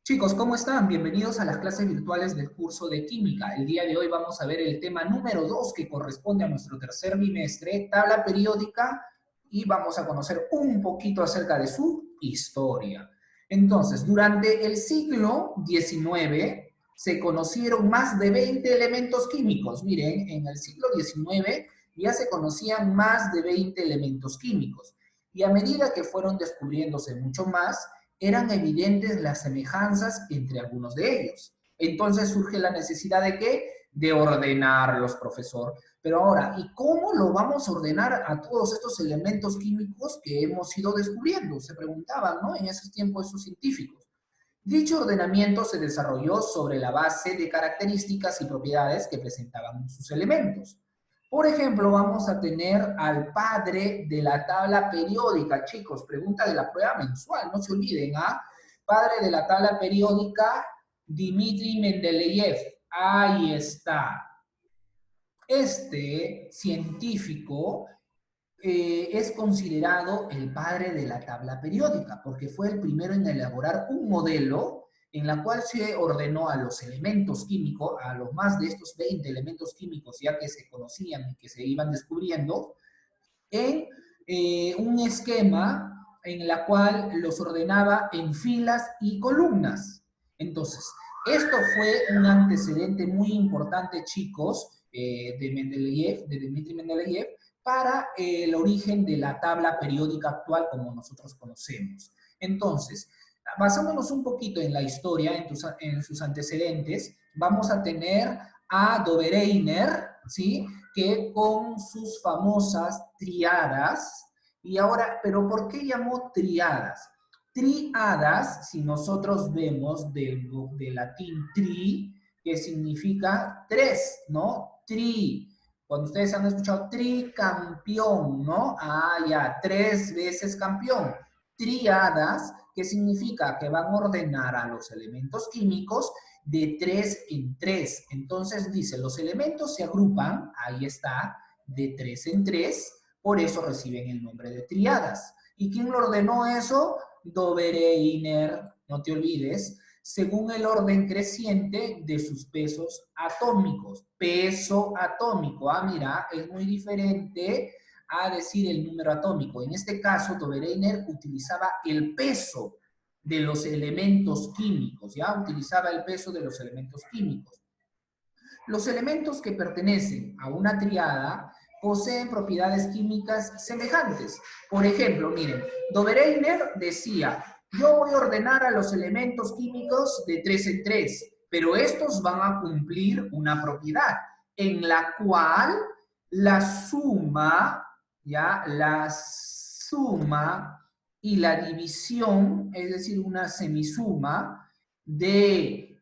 Chicos, ¿cómo están? Bienvenidos a las clases virtuales del curso de Química. El día de hoy vamos a ver el tema número 2 que corresponde a nuestro tercer bimestre, tabla periódica, y vamos a conocer un poquito acerca de su historia. Entonces, durante el siglo XIX se conocieron más de 20 elementos químicos. Miren, en el siglo XIX ya se conocían más de 20 elementos químicos. Y a medida que fueron descubriéndose mucho más, eran evidentes las semejanzas entre algunos de ellos. Entonces surge la necesidad de ¿qué? De ordenarlos, profesor. Pero ahora, ¿y cómo lo vamos a ordenar a todos estos elementos químicos que hemos ido descubriendo? Se preguntaban, ¿no? En esos tiempos esos científicos. Dicho ordenamiento se desarrolló sobre la base de características y propiedades que presentaban sus elementos. Por ejemplo, vamos a tener al padre de la tabla periódica, chicos, pregunta de la prueba mensual, no se olviden, ¿ah? Padre de la tabla periódica, Dmitri Mendeleev. Ahí está. Este científico es considerado el padre de la tabla periódica, porque fue el primero en elaborar un modelo en la cual se ordenó a los elementos químicos, a los más de estos 20 elementos químicos ya que se conocían y que se iban descubriendo, en un esquema en la cual los ordenaba en filas y columnas. Entonces, esto fue un antecedente muy importante, chicos, de Mendeleev, de Dmitri Mendeleev, para el origen de la tabla periódica actual como nosotros conocemos. Entonces, basándonos un poquito en la historia, en sus antecedentes, vamos a tener a Dobereiner, ¿sí? Que con sus famosas triadas, y ahora, ¿pero por qué llamó triadas? Triadas, si nosotros vemos del latín tri, que significa tres, ¿no? Tri. Cuando ustedes han escuchado tricampeón, ¿no? Ah, ya, 3 veces campeón. Triadas, que significa que van a ordenar a los elementos químicos de 3 en 3. Entonces dice, los elementos se agrupan, ahí está, de 3 en 3, por eso reciben el nombre de triadas. ¿Y quién lo ordenó eso? Dobereiner, no te olvides, según el orden creciente de sus pesos atómicos. Peso atómico, mira, es muy diferente a decir el número atómico. En este caso, Dobereiner utilizaba el peso de los elementos químicos, ¿ya? Utilizaba el peso de los elementos químicos. Los elementos que pertenecen a una triada poseen propiedades químicas semejantes. Por ejemplo, miren, Dobereiner decía, yo voy a ordenar a los elementos químicos de 3 en 3, pero estos van a cumplir una propiedad en la cual la suma, ¿ya? La suma y la división, es decir, una semisuma de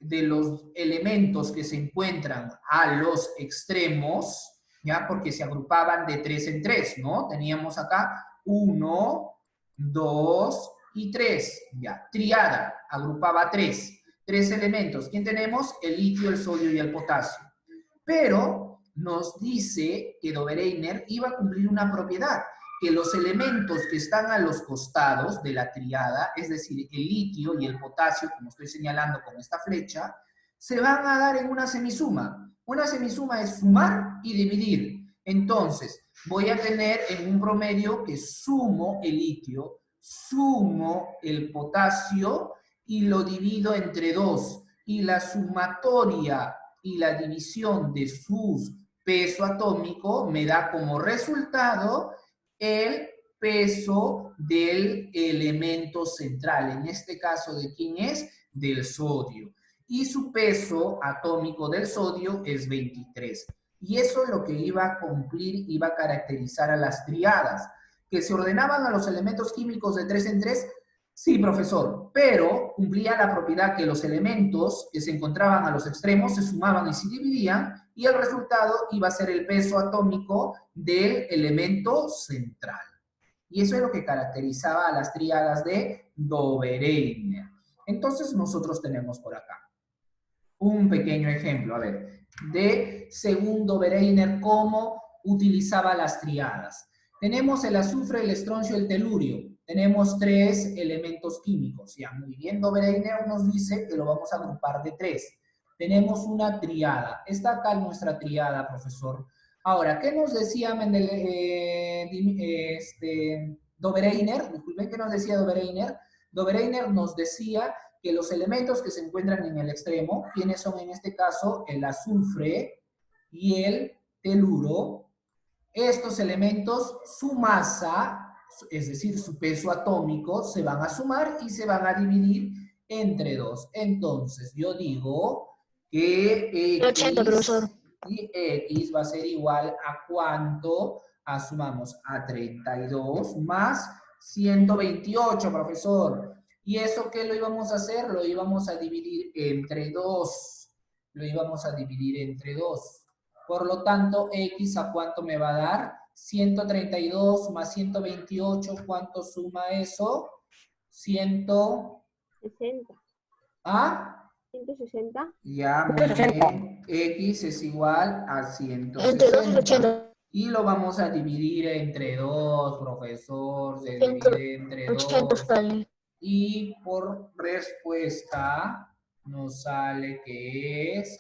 los elementos que se encuentran a los extremos, ¿ya? Porque se agrupaban de 3 en 3, ¿no? Teníamos acá 1, 2 y 3, ¿ya? Triada, agrupaba 3. 3 elementos. ¿Quién tenemos? El litio, el sodio y el potasio. Pero nos dice que Dobereiner iba a cumplir una propiedad, que los elementos que están a los costados de la triada, es decir, el litio y el potasio, como estoy señalando con esta flecha, se van a dar en una semisuma. Una semisuma es sumar y dividir. Entonces, voy a tener en un promedio que sumo el litio, sumo el potasio y lo divido entre 2. Y la sumatoria y la división de su peso atómico me da como resultado el peso del elemento central. En este caso, ¿de quién es? Del sodio. Y su peso atómico del sodio es 23. Y eso es lo que iba a cumplir, iba a caracterizar a las triadas, que se ordenaban a los elementos químicos de 3 en 3. Sí, profesor, pero cumplía la propiedad que los elementos que se encontraban a los extremos se sumaban y se dividían, y el resultado iba a ser el peso atómico del elemento central. Y eso es lo que caracterizaba a las tríadas de Dobereiner. Entonces nosotros tenemos por acá un pequeño ejemplo, a ver, de según Dobereiner cómo utilizaba las triadas. Tenemos el azufre, el estroncio y el telurio. tenemos 3 elementos químicos. Ya, muy bien, Dobereiner nos dice que lo vamos a agrupar de 3. Tenemos una triada. Está acá nuestra triada, profesor. Ahora, ¿qué nos decía Dobereiner? Disculpen, ¿qué nos decía Dobereiner? Dobereiner nos decía que los elementos que se encuentran en el extremo, ¿quiénes son en este caso? El azufre y el teluro. Estos elementos, su masa, es decir, su peso atómico, se van a sumar y se van a dividir entre 2. Entonces, yo digo que 80, profesor. y X va a ser igual a ¿cuánto? Sumamos a 32 más 128, profesor. ¿Y eso qué lo íbamos a hacer? Lo íbamos a dividir entre 2. Lo íbamos a dividir entre 2. Por lo tanto, X ¿a cuánto me va a dar? 132 más 128, ¿cuánto suma eso? 60. ¿Ah? 160. Ya, muy bien. X es igual a Entre 2 y 160. 80. Y lo vamos a dividir entre 2, profesor. Se divide entre 80 2. sale. Y por respuesta nos sale que es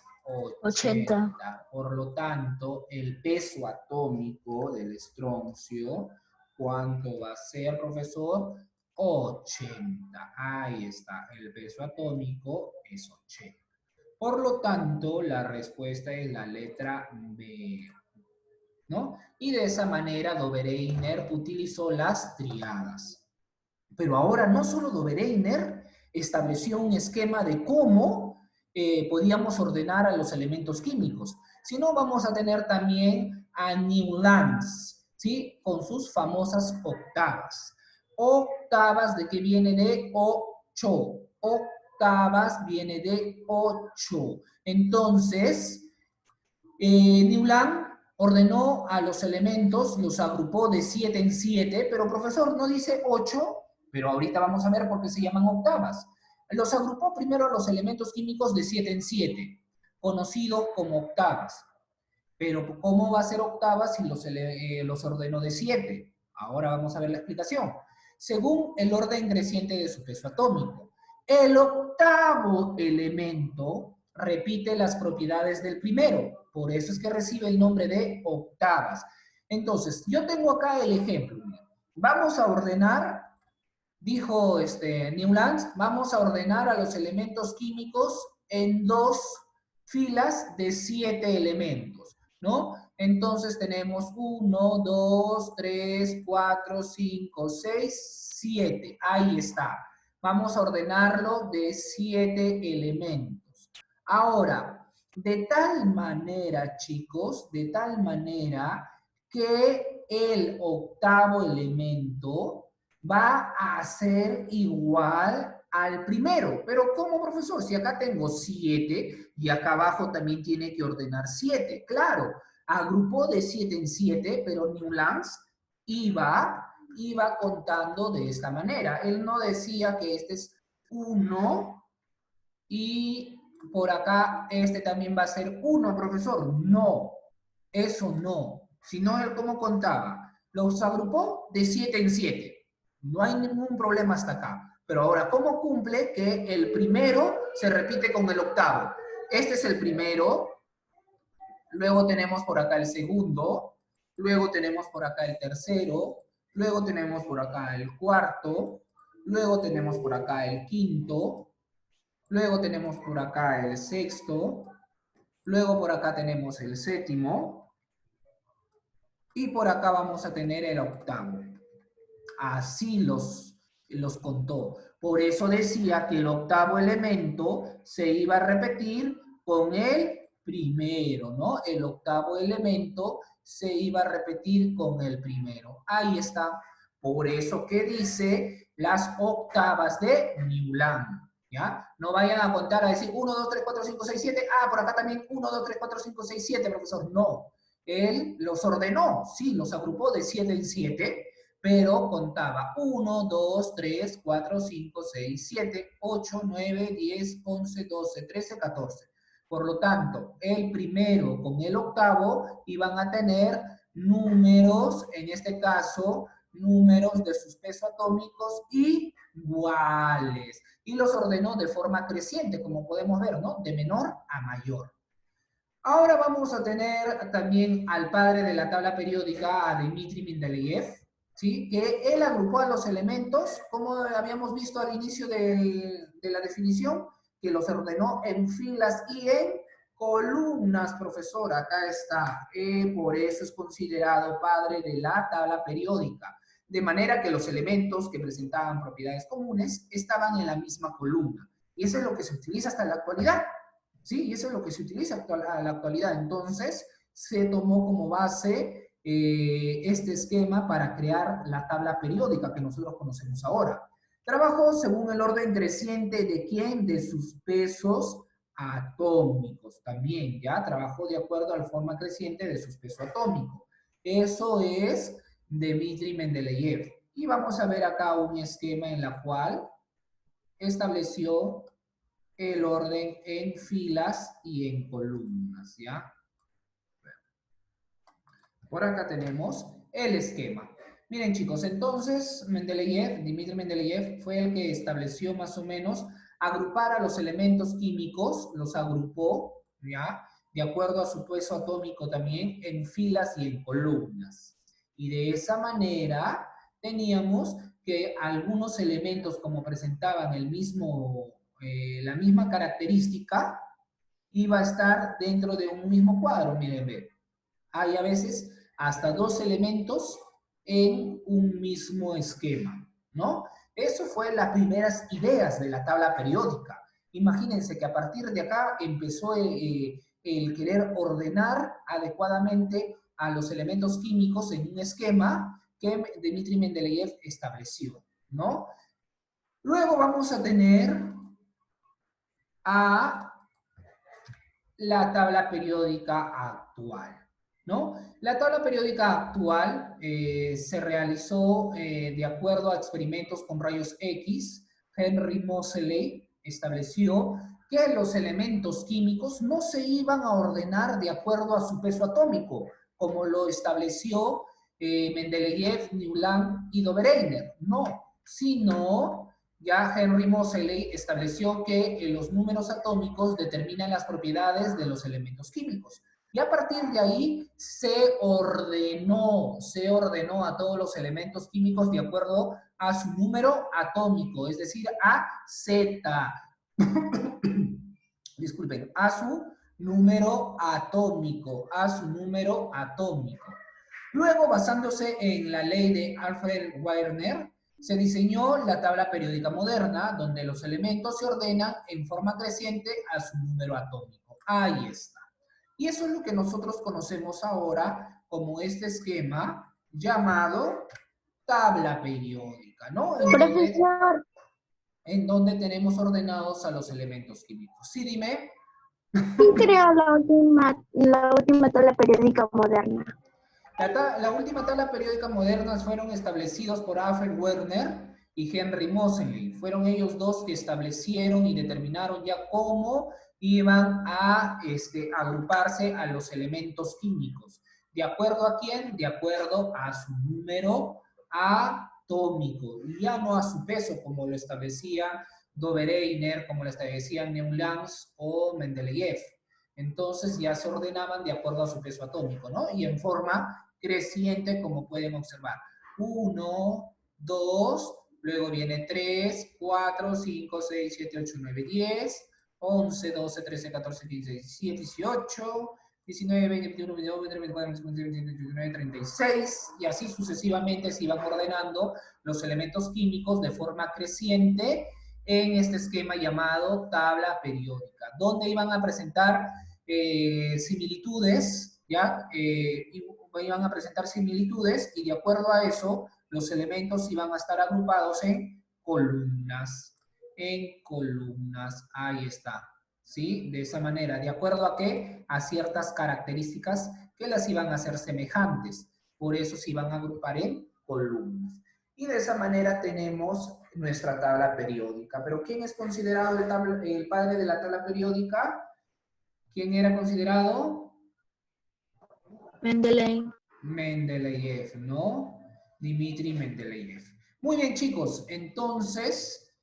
80. Por lo tanto, el peso atómico del estroncio, ¿cuánto va a ser, profesor? 80. Ahí está, el peso atómico es 80. Por lo tanto, la respuesta es la letra B, ¿no? Y de esa manera Dobereiner utilizó las triadas. Pero ahora no solo Dobereiner estableció un esquema de cómo podíamos ordenar a los elementos químicos, sino vamos a tener también a Newlands, ¿sí? Con sus famosas octavas. Octavas, ¿de qué viene? De 8. Octavas viene de 8. Entonces, Newland ordenó a los elementos, los agrupó de 7 en 7, pero profesor, no dice 8, pero ahorita vamos a ver por qué se llaman octavas. Los agrupó primero a los elementos químicos de 7 en 7, conocidos como octavas. Pero ¿cómo va a ser octavas si los ordenó de 7? Ahora vamos a ver la explicación. Según el orden creciente de su peso atómico. El octavo elemento repite las propiedades del primero. Por eso es que recibe el nombre de octavas. Entonces, yo tengo acá el ejemplo. Vamos a ordenar, dijo Newlands, vamos a ordenar a los elementos químicos en 2 filas de 7 elementos, ¿no? Entonces tenemos 1, 2, 3, 4, 5, 6, 7. Ahí está. Vamos a ordenarlo de 7 elementos. Ahora, de tal manera, chicos, de tal manera que el octavo elemento va a ser igual al primero. Pero ¿cómo, profesor? Si acá tengo 7 y acá abajo también tiene que ordenar 7. Claro, agrupó de 7 en 7, pero Newlands iba contando de esta manera. Él no decía que este es 1 y por acá este también va a ser 1, profesor. No, eso no. Sino él cómo contaba. Los agrupó de 7 en 7. No hay ningún problema hasta acá. Pero ahora, ¿cómo cumple que el primero se repite con el octavo? Este es el primero, luego tenemos por acá el segundo, luego tenemos por acá el tercero, luego tenemos por acá el cuarto, luego tenemos por acá el quinto, luego tenemos por acá el sexto, luego por acá tenemos el séptimo, y por acá vamos a tener el octavo. Así los contó. Por eso decía que el octavo elemento se iba a repetir con el primero, ¿no? El octavo elemento se iba a repetir con el primero. Ahí está. Por eso que dice las octavas de Newland, ¿ya? No vayan a contar a decir 1, 2, 3, 4, 5, 6, 7. Ah, por acá también 1, 2, 3, 4, 5, 6, 7, profesor. No. Él los ordenó, sí, los agrupó de 7 en 7, pero contaba 1, 2, 3, 4, 5, 6, 7, 8, 9, 10, 11, 12, 13, 14. Por lo tanto, el primero con el octavo iban a tener números, en este caso, números de sus pesos atómicos iguales. Y los ordenó de forma creciente, como podemos ver, ¿no? De menor a mayor. Ahora vamos a tener también al padre de la tabla periódica, a Dmitri Mendeleev, ¿sí? Que él agrupó a los elementos, como habíamos visto al inicio de la definición, que los ordenó en filas y en columnas, profesor. Acá está. Por eso es considerado padre de la tabla periódica. De manera que los elementos que presentaban propiedades comunes estaban en la misma columna. Y eso es lo que se utiliza hasta la actualidad. ¿Sí? Y eso es lo que se utiliza a la actualidad. Entonces, se tomó como base este esquema para crear la tabla periódica que nosotros conocemos ahora. Trabajó según el orden creciente de ¿quién? De sus pesos atómicos también, ¿ya? Trabajó de acuerdo a la forma creciente de sus pesos atómicos. Eso es Dmitri Mendeleev. Y vamos a ver acá un esquema en la cual estableció el orden en filas y en columnas, ¿ya? Por acá tenemos el esquema. Miren, chicos, entonces Dmitri Mendeleev fue el que estableció más o menos agrupar a los elementos químicos, los agrupó, ¿ya? De acuerdo a su peso atómico también, en filas y en columnas. Y de esa manera teníamos que algunos elementos, como presentaban el mismo la misma característica, iba a estar dentro de un mismo cuadro. Miren, ve. Hay a veces hasta dos elementos en un mismo esquema, ¿no? Eso fue las primeras ideas de la tabla periódica. Imagínense que a partir de acá empezó el querer ordenar adecuadamente a los elementos químicos en un esquema que Dmitri Mendeleev estableció, ¿no? Luego vamos a tener a la tabla periódica actual, ¿no? La tabla periódica actual se realizó de acuerdo a experimentos con rayos X. Henry Moseley estableció que los elementos químicos no se iban a ordenar de acuerdo a su peso atómico, como lo estableció Mendeleev, Newland y Dobereiner, no, sino ya Henry Moseley estableció que los números atómicos determinan las propiedades de los elementos químicos. Y a partir de ahí se ordenó a todos los elementos químicos de acuerdo a su número atómico, es decir, a Z. Disculpen, a su número atómico, Luego, basándose en la ley de Alfred Wegener, se diseñó la tabla periódica moderna, donde los elementos se ordenan en forma creciente a su número atómico. Ahí está. Y eso es lo que nosotros conocemos ahora como este esquema llamado tabla periódica, ¿no? Profesor, En donde tenemos ordenados a los elementos químicos. Sí, dime. ¿quién creó la última tabla periódica moderna? La última tabla periódica moderna fueron establecidos por Alfred Wegener y Henry Moseley. Fueron ellos dos que establecieron y determinaron ya cómo iban a agruparse a los elementos químicos. ¿De acuerdo a quién? De acuerdo a su número atómico, y ya no a su peso, como lo establecía Dobereiner, como lo establecían Newland o Mendeleev. Entonces ya se ordenaban de acuerdo a su peso atómico, ¿no? Y en forma creciente, como pueden observar. 1, 2, luego viene 3, 4, 5, 6, 7, 8, 9, 10, 11, 12, 13, 14, 15, 17, 18, 19, 20, 21, 22, 23, 24, 25, 26, 29, 36, y así sucesivamente se iban ordenando los elementos químicos de forma creciente en este esquema llamado tabla periódica, donde iban a presentar similitudes, ¿ya? Iban a presentar similitudes y de acuerdo a eso los elementos iban a estar agrupados en columnas. Ahí está, ¿sí? De esa manera, ¿de acuerdo a qué? A ciertas características que las iban a hacer semejantes. Por eso se iban a agrupar en columnas. Y de esa manera tenemos nuestra tabla periódica. ¿Pero quién es considerado el padre de la tabla periódica? ¿Quién era considerado? Mendeleev. Mendeleev, ¿no? Dmitri Mendeleev. Muy bien, chicos, entonces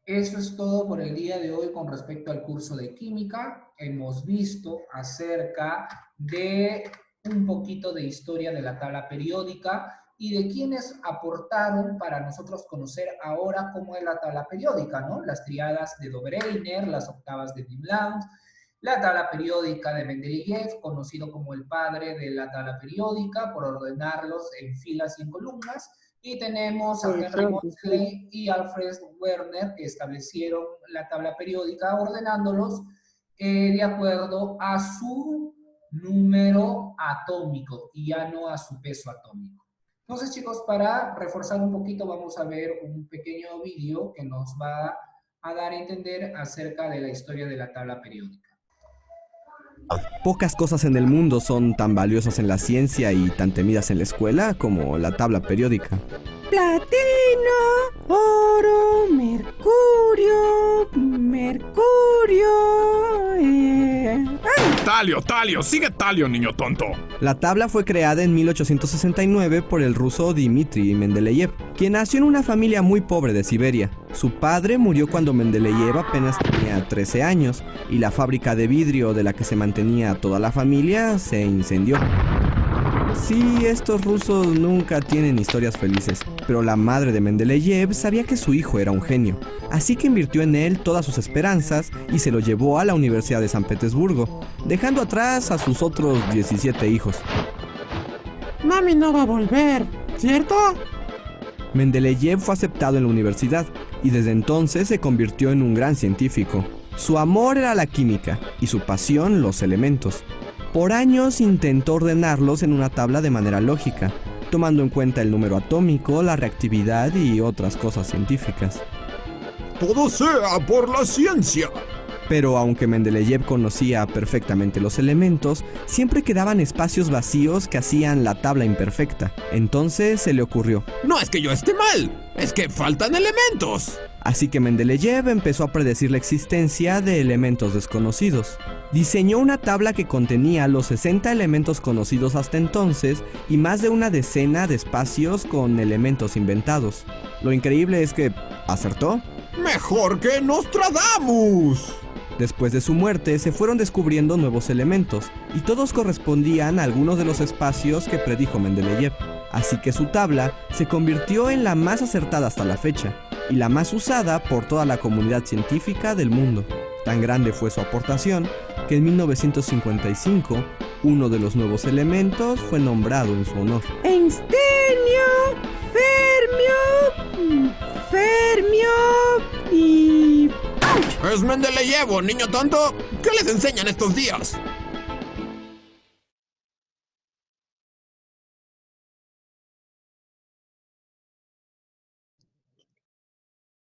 eso es todo por el día de hoy con respecto al curso de química. Hemos visto acerca de un poquito de historia de la tabla periódica y de quienes aportaron para nosotros conocer ahora cómo es la tabla periódica, ¿no? Las triadas de Dobreiner, las octavas de Vimlandt, la tabla periódica de Mendeleev, conocido como el padre de la tabla periódica, por ordenarlos en filas y en columnas. Y tenemos a Henry Moseley y Alfred Werner, que establecieron la tabla periódica ordenándolos de acuerdo a su número atómico y ya no a su peso atómico. Entonces, chicos, para reforzar un poquito, vamos a ver un pequeño vídeo que nos va a dar a entender acerca de la historia de la tabla periódica. Pocas cosas en el mundo son tan valiosas en la ciencia y tan temidas en la escuela como la tabla periódica. Platino, oro, mercurio, Talio, sigue Talio, niño tonto. La tabla fue creada en 1869 por el ruso Dmitri Mendeleev, quien nació en una familia muy pobre de Siberia. Su padre murió cuando Mendeleev apenas tenía 13 años y la fábrica de vidrio de la que se mantenía toda la familia se incendió. Sí, estos rusos nunca tienen historias felices, pero la madre de Mendeleev sabía que su hijo era un genio, así que invirtió en él todas sus esperanzas y se lo llevó a la Universidad de San Petersburgo, dejando atrás a sus otros 17 hijos. Mami no va a volver, ¿cierto? Mendeleev fue aceptado en la universidad y desde entonces se convirtió en un gran científico. Su amor era la química y su pasión los elementos. Por años intentó ordenarlos en una tabla de manera lógica, tomando en cuenta el número atómico, la reactividad y otras cosas científicas. Todo sea por la ciencia. Pero aunque Mendeleev conocía perfectamente los elementos, siempre quedaban espacios vacíos que hacían la tabla imperfecta. Entonces se le ocurrió: No es que yo esté mal, es que faltan elementos. Así que Mendeleev empezó a predecir la existencia de elementos desconocidos. Diseñó una tabla que contenía los 60 elementos conocidos hasta entonces y más de una decena de espacios con elementos inventados. Lo increíble es que acertó. ¡Mejor que Nostradamus! Después de su muerte se fueron descubriendo nuevos elementos y todos correspondían a algunos de los espacios que predijo Mendeleev. Así que su tabla se convirtió en la más acertada hasta la fecha y la más usada por toda la comunidad científica del mundo. Tan grande fue su aportación que en 1955 uno de los nuevos elementos fue nombrado en su honor. Einsteinio, fermio y... Es Mendeleev, niño tonto. ¿Qué les enseñan estos días?